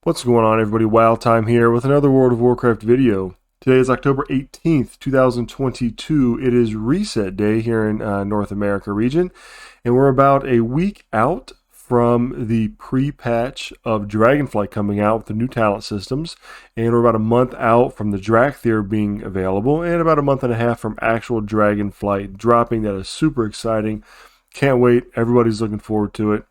What's going on, everybody? Wild Time here with another World of Warcraft video. Today is October 18th, 2022. It is reset day here in North America region, and we're about a week out from the pre-patch of Dragonflight coming out with the new talent systems, and we're about a month out from the Drakthir being available, and about a month and a half from actual Dragonflight dropping. That is super exciting. Can't wait. Everybody's looking forward to it.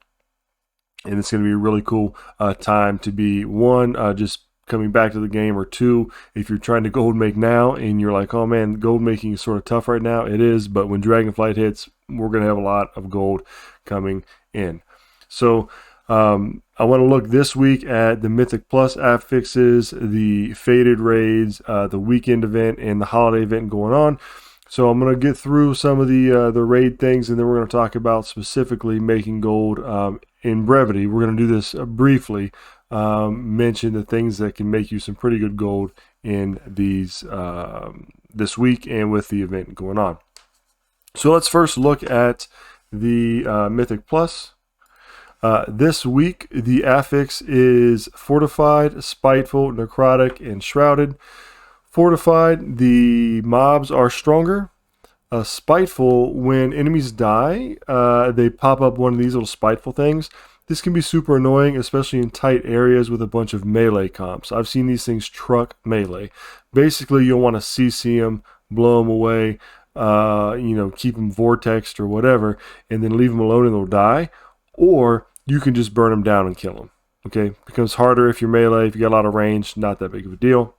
And it's going to be a really cool time to be, one, just coming back to the game, or two, if you're trying to gold make now and you're like, oh man, gold making is sort of tough right now. It is, but when Dragonflight hits, we're going to have a lot of gold coming in. So I want to look this week at the Mythic Plus affixes, the Faded raids, the weekend event, and the holiday event going on. So I'm going to get through some of the raid things, and then we're going to talk about specifically making gold in brevity. We're going to do this briefly, mention the things that can make you some pretty good gold in these this week and with the event going on. So let's first look at the Mythic Plus. This week, the affix is Fortified, Spiteful, Necrotic, and Shrouded. Fortified, the mobs are stronger. Spiteful, when enemies die, they pop up one of these little spiteful things. This can be super annoying, especially in tight areas with a bunch of melee comps. I've seen these things truck melee. Basically, you'll want to CC them, blow them away, keep them vortexed or whatever, and then leave them alone and they'll die. Or you can just burn them down and kill them. Okay, it becomes harder if you're melee. If you got a lot of range, not that big of a deal.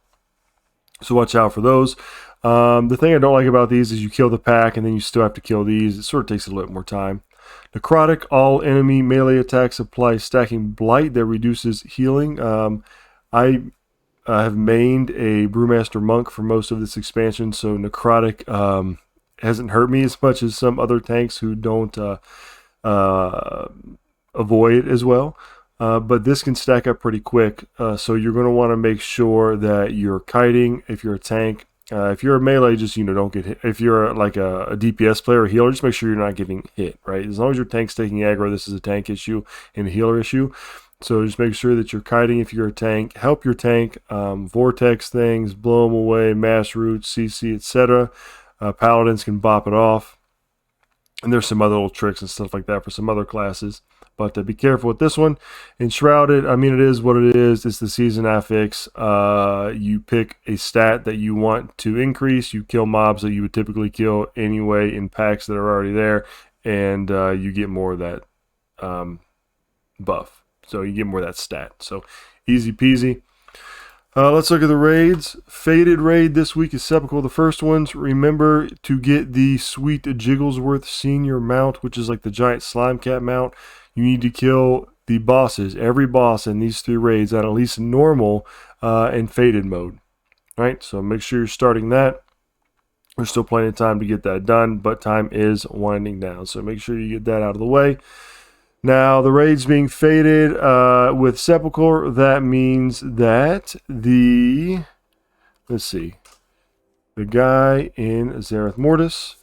So watch out for those. The thing I don't like about these is you kill the pack and then you still have to kill these. It sort of takes a little bit more time. Necrotic, all enemy melee attacks apply stacking blight that reduces healing. I have mained a Brewmaster Monk for most of this expansion, so Necrotic hasn't hurt me as much as some other tanks who don't avoid it as well. But this can stack up pretty quick, so you're going to want to make sure that you're kiting if you're a tank. If you're a melee, just don't get hit. If you're like a DPS player or healer, just make sure you're not getting hit, right? As long as your tank's taking aggro, this is a tank issue and a healer issue. So just make sure that you're kiting if you're a tank. Help your tank, vortex things, blow them away, mass roots, CC, etc. Paladins can bop it off. And there's some other little tricks and stuff like that for some other classes. But be careful with this one. And Shrouded, I mean, it is what it is. It's the season affix. You pick a stat that you want to increase. You kill mobs that you would typically kill anyway in packs that are already there. And you get more of that buff. So you get more of that stat. So easy peasy. Let's look at the raids. Faded raid this week is Sepulchre, the first ones. Remember to get the sweet Jigglesworth Senior mount, which is like the giant slime cat mount. You need to kill the bosses, every boss in these three raids on at least normal and faded mode. Right? So make sure you're starting that. There's still plenty of time to get that done, but time is winding down. So make sure you get that out of the way. Now, the raids being faded with Sepulchre, that means that the guy in Zereth Mortis,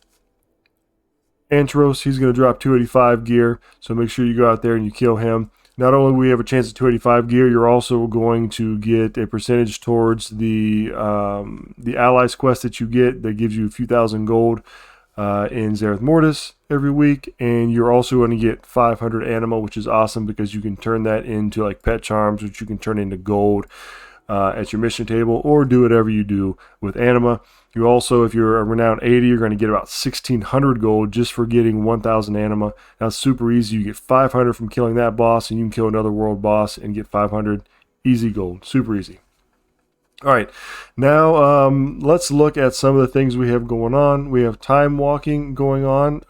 Antros, he's going to drop 285 gear, so make sure you go out there and you kill him. Not only will we have a chance at 285 gear, you're also going to get a percentage towards the allies quest that you get that gives you a few thousand gold in Zereth Mortis every week, and you're also going to get 500 anima, which is awesome because you can turn that into like pet charms, which you can turn into gold at your mission table, or do whatever you do with anima. You also, if you're a renowned 80, you're going to get about 1600 gold just for getting 1000 anima. That's super easy. You get 500 from killing that boss, and you can kill another world boss and get 500 easy gold. Super easy. All right, now let's look at some of the things we have going on. We have Timewalking going on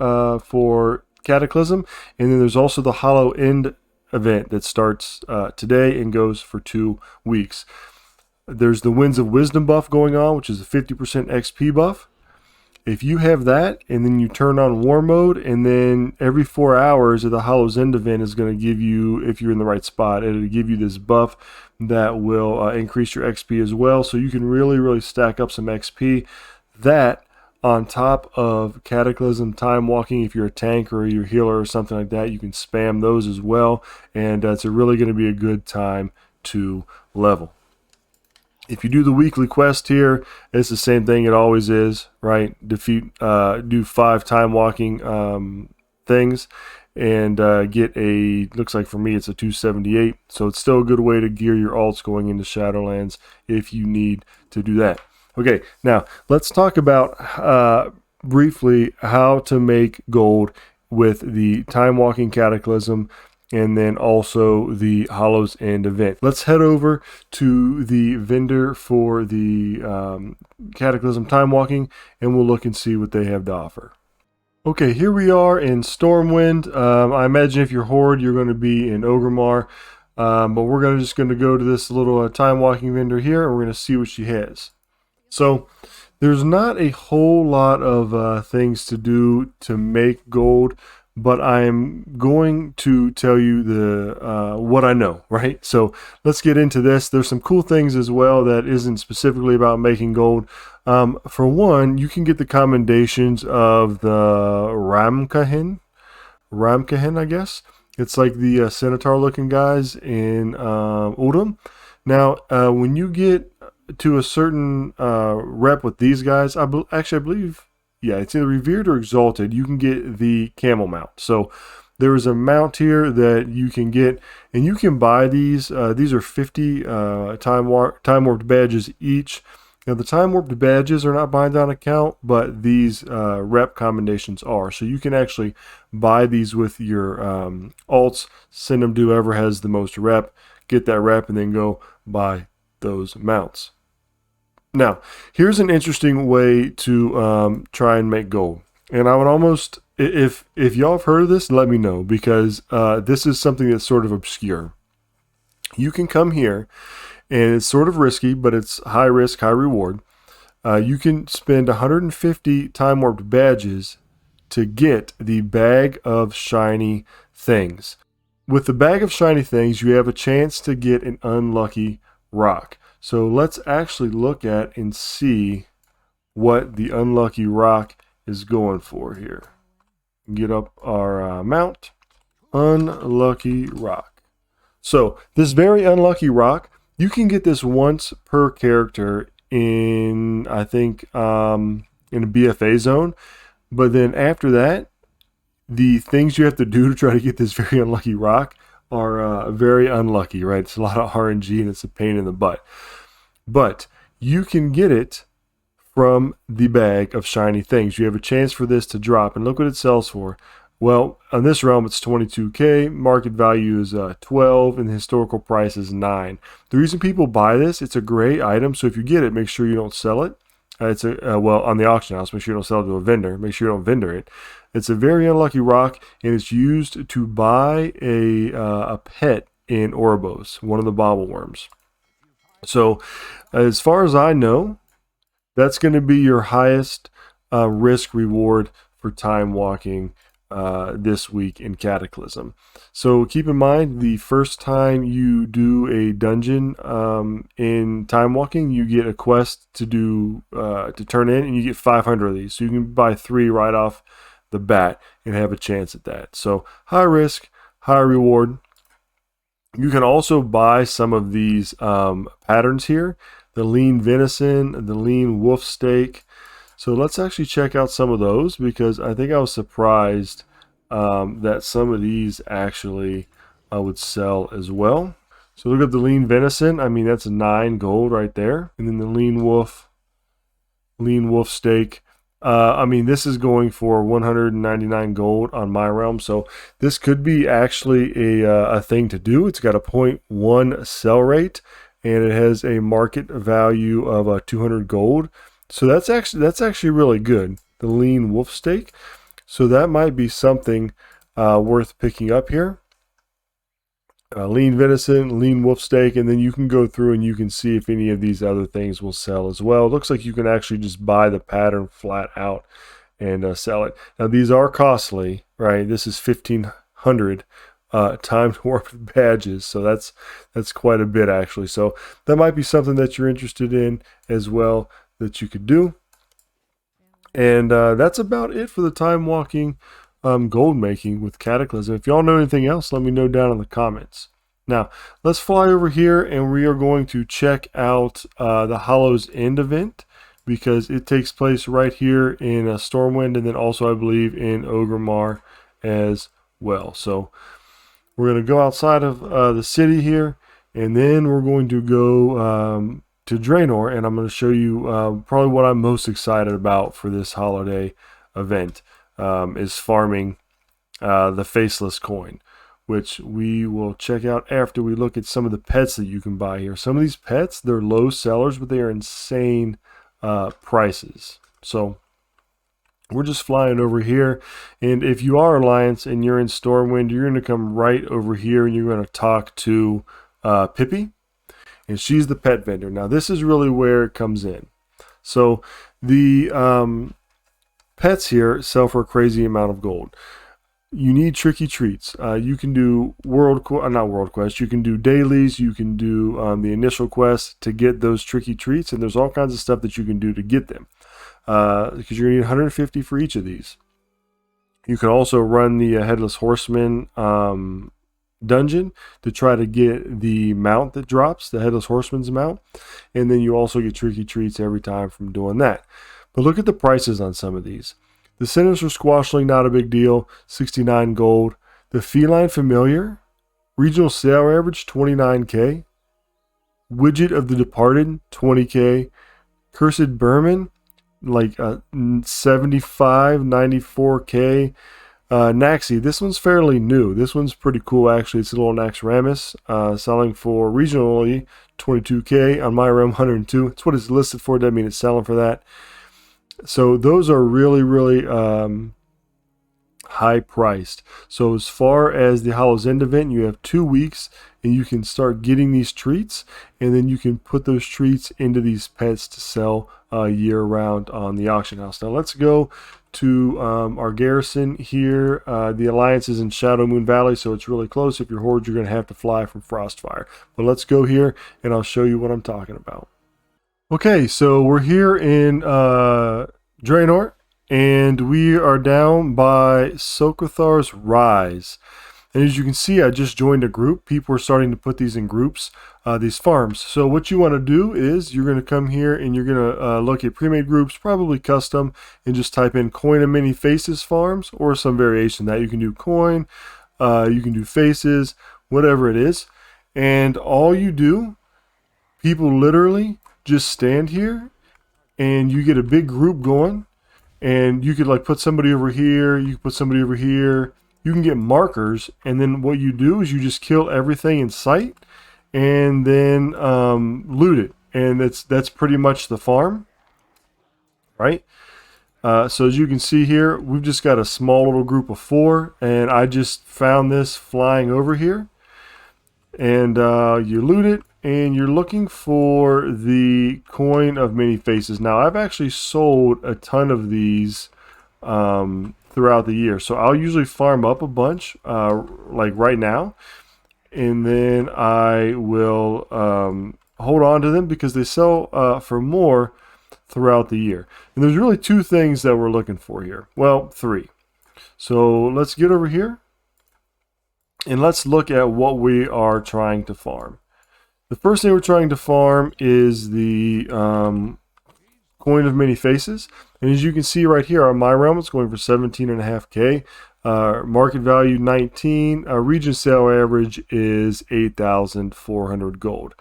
for Cataclysm, and then there's also the Hallow End event that starts today and goes for 2 weeks. There's the Winds of Wisdom buff going on, which is a 50% XP buff. If you have that, and then you turn on War Mode, and then every 4 hours of the Hallow's End event is going to give you, if you're in the right spot, it'll give you this buff that will increase your XP as well. So you can really stack up some XP. That, on top of Cataclysm, Timewalking, if you're a tank or you're a healer or something like that, you can spam those as well. And it's really going to be a good time 2 level. If you do the weekly quest here, it's the same thing it always is, right? Do 5 time walking things, and get a, looks like for me it's a 278. So it's still a good way to gear your alts going into Shadowlands if you need to do that. Okay, now let's talk about briefly how to make gold with the time walking cataclysm, and then also the Hallow's End event. Let's head over to the vendor for the Cataclysm Time Walking, and we'll look and see what they have to offer. Okay, here we are in Stormwind. I imagine if you're Horde, you're going to be in Ogremar, but we're just going to go to this little Time Walking vendor here, and we're going to see what she has. So there's not a whole lot of things to do to make gold, but I'm going to tell you the what I know, right? So let's get into this. There's some cool things as well that isn't specifically about making gold. For one, you can get the commendations of the Ramkahin, I guess. It's like the Centaur looking guys in Uldum. Now, when you get to a certain rep with these guys, I believe, yeah, it's either Revered or Exalted, you can get the camel mount. So there is a mount here that you can get, and you can buy these. These are 50 time warped badges each. Now the time warped badges are not bind on account, but these rep commendations are. So you can actually buy these with your alts, send them to whoever has the most rep, get that rep, and then go buy those mounts. Now, here's an interesting way to try and make gold. And I would almost, if y'all have heard of this, let me know, because this is something that's sort of obscure. You can come here, and it's sort of risky, but it's high risk, high reward. You can spend 150 time warped badges to get the bag of shiny things. With the bag of shiny things, you have a chance to get an unlucky rock. So let's actually look at and see what the unlucky rock is going for here. Get up our mount. Unlucky rock. So this very unlucky rock, you can get this once per character in, I think, in a BFA zone. But then after that, the things you have to do to try to get this very unlucky rock are very unlucky, right? It's a lot of RNG and it's a pain in the butt. But you can get it from the bag of shiny things. You have a chance for this to drop, and look what it sells for. Well, on this realm, it's 22k. Market value is 12, and the historical price is 9. The reason people buy this, it's a great item. So if you get it, make sure you don't sell it. It's well, on the auction house, make sure you don't sell it to a vendor. Make sure you don't vendor it. It's a very unlucky rock, and it's used to buy a pet in Oribos, one of the bobble worms. So as far as I know, that's going to be your highest risk reward for time walking this week in Cataclysm. So keep in mind, the first time you do a dungeon in time walking, you get a quest to do to turn in, and you get 500 of these. So you can buy 3 right off the bat and have a chance at that. So high risk, high reward. You can also buy some of these patterns here, the lean venison, the lean wolf steak. So let's actually check out some of those, because I think I was surprised that some of these actually would sell as well. So look at the lean venison. I mean, that's 9 gold right there. And then the lean wolf steak. I mean, this is going for 199 gold on my realm. So this could be actually a thing to do. It's got a 0.1 sell rate, and it has a market value of 200 gold. So that's actually really good, the lean wolf steak. So that might be something worth picking up here. Lean venison, lean wolf steak, and then you can go through and you can see if any of these other things will sell as well. It looks like you can actually just buy the pattern flat out and sell it. Now these are costly, right? This is 1,500 timed warped badges, so that's quite a bit actually. So that might be something that you're interested in as well that you could do. And that's about it for the time walking gold making with Cataclysm. If y'all know anything else, let me know down in the comments. Now, let's fly over here and we are going to check out the Hallow's End event, because it takes place right here in Stormwind, and then also I believe in Orgrimmar as well. So we're going to go outside of the city here, and then we're going to go to Draenor, and I'm going to show you probably what I'm most excited about for this holiday event is farming the Faceless coin, which we will check out after we look at some of the pets that you can buy here. Some of these pets, they're low sellers, but they are insane prices. So we're just flying over here, and if you are Alliance and you're in Stormwind, you're going to come right over here and you're going to talk to Pippi, and she's the pet vendor. Now this is really where it comes in. So the pets here sell for a crazy amount of gold. You need tricky treats. You can do not world quest. You can do dailies. You can do the initial quest to get those tricky treats, and there's all kinds of stuff that you can do to get them. Because you're gonna need 150 for each of these. You can also run the Headless Horseman dungeon to try to get the mount that drops, the Headless Horseman's mount, and then you also get tricky treats every time from doing that. But look at the prices on some of these. The Sinister Squashling, not a big deal, 69 gold. The Feline Familiar, regional sale average, 29k. Widget of the Departed, 20k. Cursed Berman, like 75, 94k. Naxi, this one's fairly new. This one's pretty cool, actually. It's a little Naxxramas, selling for regionally 22k. On my realm, 102. It's what it's listed for. Doesn't mean it's selling for that. So those are really, really high priced. So as far as the Hallow's End event, you have 2 weeks and you can start getting these treats, and then you can put those treats into these pets to sell year round on the auction house. Now let's go to our garrison here. The Alliance is in Shadowmoon Valley, so it's really close. If you're Horde, you're going to have to fly from Frostfire. But let's go here and I'll show you what I'm talking about. Okay, so we're here in Draenor, and we are down by Sokothar's Rise. And as you can see, I just joined a group. People are starting to put these in groups, these farms. So what you want to do is you're going to come here and you're going to look at pre-made groups, probably custom, and just type in Coin of Many Faces farms, or some variation that. You can do coin, you can do faces, whatever it is. And all you do, people literally just stand here and you get a big group going, and you could like put somebody over here, you can put somebody over here, you can get markers, and then what you do is you just kill everything in sight and then loot it, and that's pretty much the farm, right? So as you can see here, we've just got a small little group of 4, and I just found this flying over here, and you loot it, and you're looking for the Coin of Many Faces. Now, I've actually sold a ton of these throughout the year, so I'll usually farm up a bunch like right now, and then I will hold on to them because they sell for more throughout the year. And there's really 2 things that we're looking for here. Well, 3. So let's get over here and let's look at what we are trying to farm. The first thing we're trying to farm is the Coin of Many Faces. And as you can see right here, on my realm, it's going for 17.5k. Market value 19. Region sale average is 8,400 gold.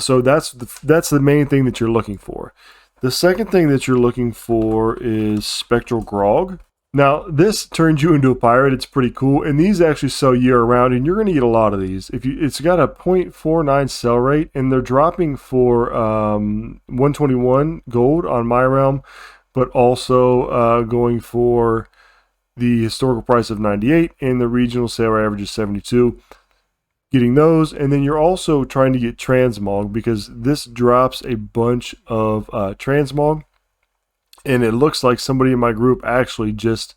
So that's the main thing that you're looking for. The second thing that you're looking for is Spectral Grog. Now, this turns you into a pirate. It's pretty cool, and these actually sell year-round, and you're going to get a lot of these. It's got a 0.49 sell rate, and they're dropping for 121 gold on my realm, but also going for the historical price of 98, and the regional sale average is 72. Getting those, and then you're also trying to get transmog, because this drops a bunch of transmog. And it looks like somebody in my group actually just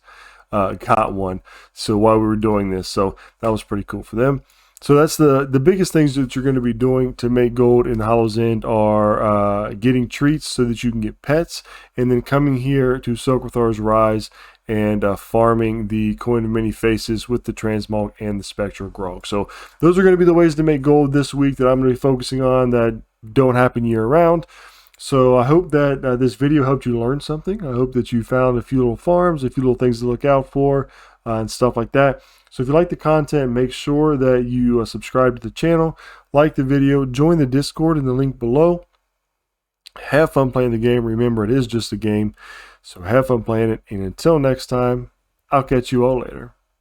got one. So while we were doing this, so that was pretty cool for them. So that's the biggest things that you're going to be doing to make gold in Hallow's End are getting treats so that you can get pets, and then coming here to Sokrathar's Rise and farming the Coin of Many Faces with the Transmog and the Spectral Grog. So those are going to be the ways to make gold this week that I'm going to be focusing on that don't happen year round. So I hope that this video helped you learn something. I hope that you found a few little farms, a few little things to look out for, and stuff like that. So if you like the content, make sure that you subscribe to the channel, like the video, join the Discord in the link below. Have fun playing the game. Remember, it is just a game. So have fun playing it. And until next time, I'll catch you all later.